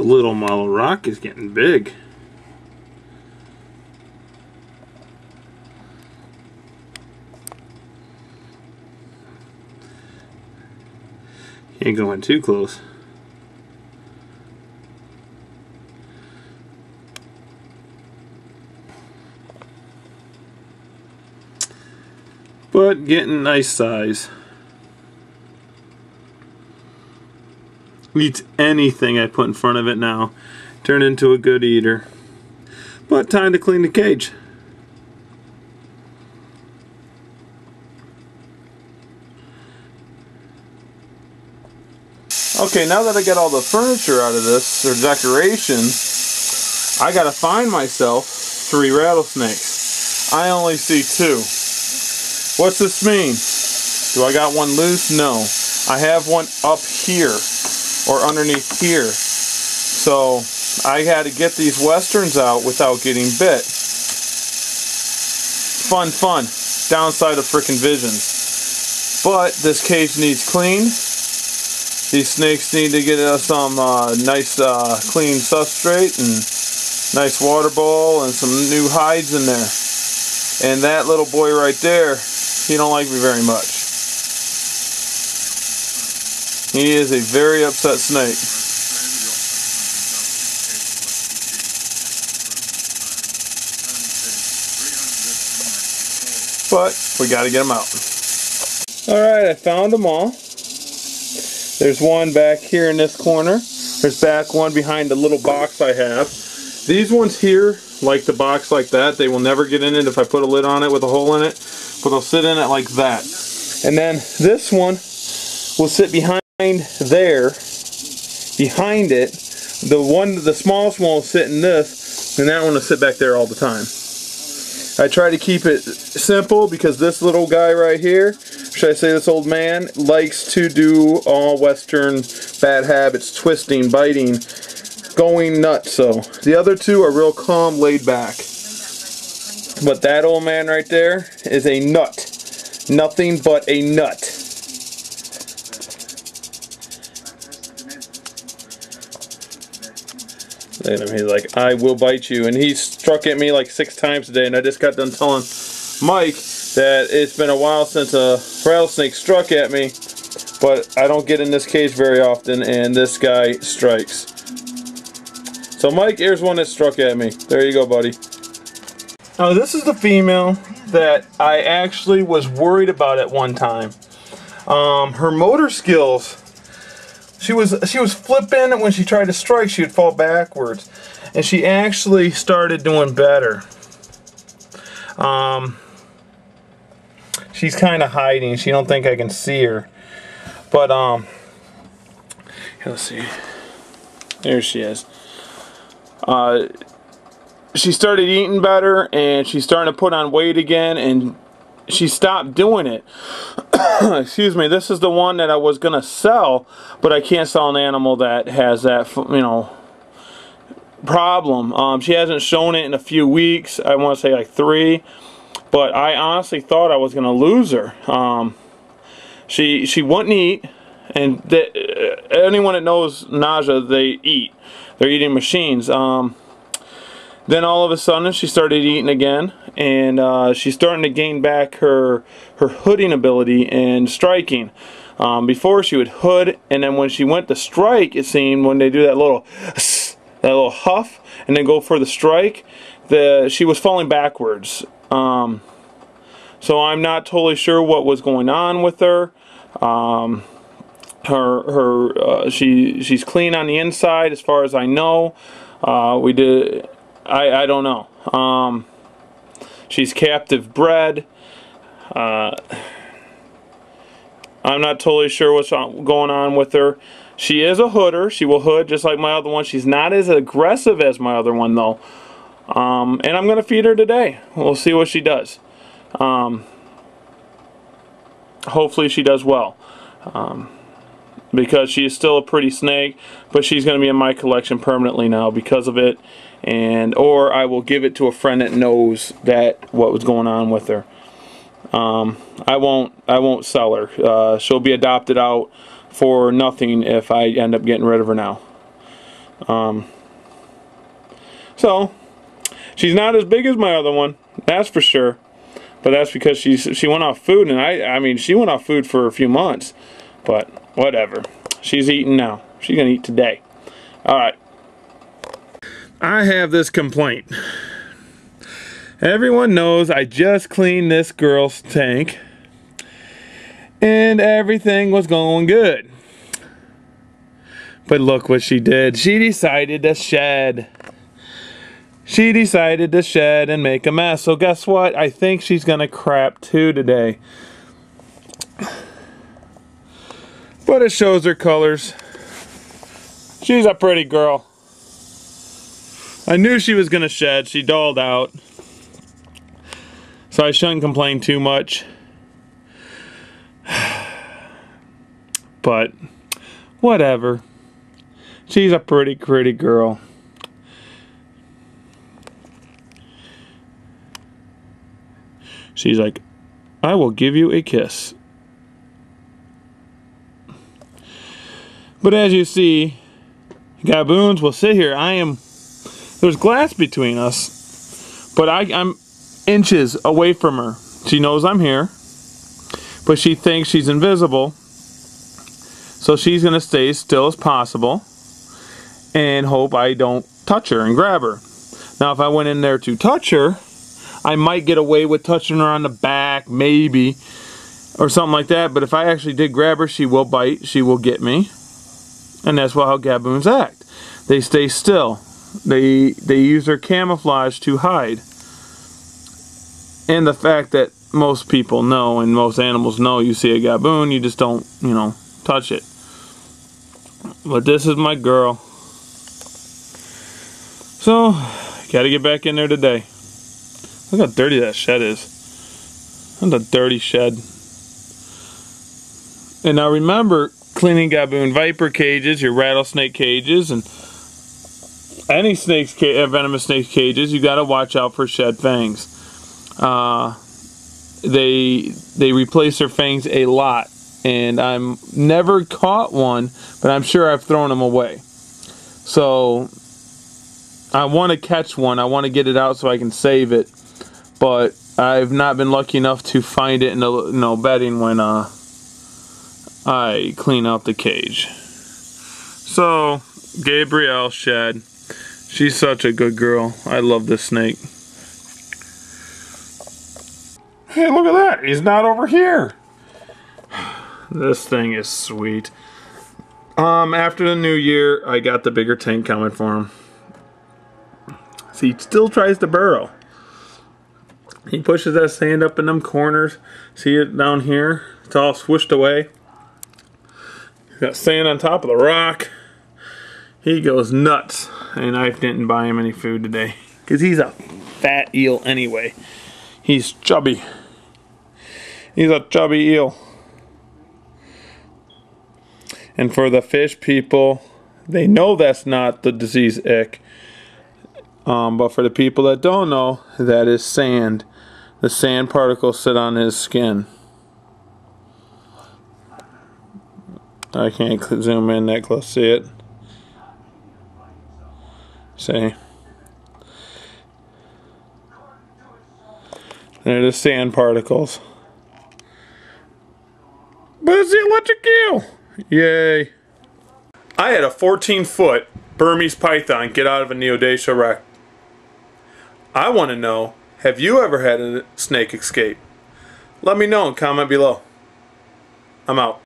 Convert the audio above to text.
little model rock is getting big. Ain't going too close. But getting nice size. Eats anything I put in front of it now. Turned into a good eater. But time to clean the cage. Okay, now that I got all the furniture out of this, or decorations, I gotta find myself 3 rattlesnakes. I only see 2. What's this mean? Do I got one loose? No. I have one up here, or underneath here. So, I had to get these westerns out without getting bit. Fun, fun. Downside of frickin' visions. But, this cage needs cleaned. These snakes need to get some nice clean substrate and nice water bowl and some new hides in there. And that little boy right there, he don't like me very much. He is a very upset snake. But we got to get them out. Alright, I found them all. There's one back here in this corner. There's back one behind the little box I have. These ones here, like the box like that, they will never get in it if I put a lid on it with a hole in it, but they'll sit in it like that. And then this one will sit behind there, behind it. The smallest one will sit in this, and that one will sit back there all the time. I try to keep it simple because this little guy right here, should I say this old man, likes to do all Western bad habits, twisting, biting, going nuts. So the other 2 are real calm, laid back. But that old man right there is a nut. Nothing but a nut. Look at him, he's like, I will bite you. And he struck at me like 6 times today, and I just got done telling Mike that it's been a while since a rattlesnake struck at me, but I don't get in this cage very often, and this guy strikes. So Mike, here's one that struck at me. There you go, buddy. Now this is the female that I actually was worried about at one time. Her motor skills, she was flipping when she tried to strike, she would fall backwards, and she actually started doing better. She's kind of hiding. She don't think I can see her. But let's see. There she is. She started eating better, and she's starting to put on weight again, and she stopped doing it. Excuse me. This is the one that I was gonna sell, but I can't sell an animal that has that, you know, problem. She hasn't shown it in a few weeks. I want to say like 3. But I honestly thought I was going to lose her. She wouldn't eat, and anyone that knows nausea, they eat. They're eating machines. Then all of a sudden she started eating again, and she's starting to gain back her hooding ability and striking. Before she would hood, and then when she went to strike, it seemed when they do that little huff and then go for the strike, she was falling backwards. So I'm not totally sure what was going on with her. She's clean on the inside as far as I know. I don't know. She's captive bred. I'm not totally sure what's going on with her. She is a hooder. She will hood just like my other one. She's not as aggressive as my other one though. And I'm going to feed her today. We'll see what she does. Hopefully she does well. Because she is still a pretty snake, but she's going to be in my collection permanently now because of it. Or I will give it to a friend that knows what was going on with her. I won't sell her. She'll be adopted out for nothing if I end up getting rid of her now. So she's not as big as my other one, that's for sure. But that's because she went off food, and I mean she went off food for a few months. But whatever. She's eating now. She's gonna eat today. All right. I have this complaint. Everyone knows I just cleaned this girl's tank, and everything was going good. But look what she did. She decided to shed. She decided to shed and make a mess. So guess what? I think she's gonna crap too today. But it shows her colors. She's a pretty girl. I knew she was gonna shed. She dulled out. So I shouldn't complain too much. But whatever. She's a pretty girl. She's like, I will give you a kiss. But as you see, Gaboons will sit here. There's glass between us. But I'm inches away from her. She knows I'm here. But she thinks she's invisible. So she's going to stay as still as possible. And hope I don't touch her and grab her. Now if I went in there to touch her, I might get away with touching her on the back, maybe. Or something like that. But if I actually did grab her, she will bite. She will get me. And that's how Gaboons act. They stay still. They use their camouflage to hide. And the fact that most people know and most animals know, you see a Gaboon, you just don't, you know, touch it. But this is my girl. So, gotta get back in there today. Look how dirty that shed is. That's a dirty shed. And now remember, cleaning Gaboon viper cages, your rattlesnake cages, and any snakes, venomous snake cages, you got to watch out for shed fangs. They replace their fangs a lot, and I'm never caught one, but I'm sure I've thrown them away. So I want to catch one. I want to get it out so I can save it, but I've not been lucky enough to find it in the bedding when I clean out the cage. So, Gabrielle shed. She's such a good girl. I love this snake. Hey, look at that. He's not over here. This thing is sweet. After the new year, I got the bigger tank coming for him. See, he still tries to burrow. He pushes that sand up in them corners. See it down here? It's all swished away. Got sand on top of the rock. He goes nuts. And I didn't buy him any food today. Because he's a fat eel anyway. He's chubby. He's a chubby eel. And for the fish people, they know that's not the disease ick. But for the people that don't know, that is sand. The sand particles sit on his skin. I can't zoom in that close, see it? See? They're the sand particles. But it's the electric eel! Yay. I had a 14-foot Burmese python get out of a neodacia wreck. I want to know, have you ever had a snake escape? Let me know and comment below. I'm out.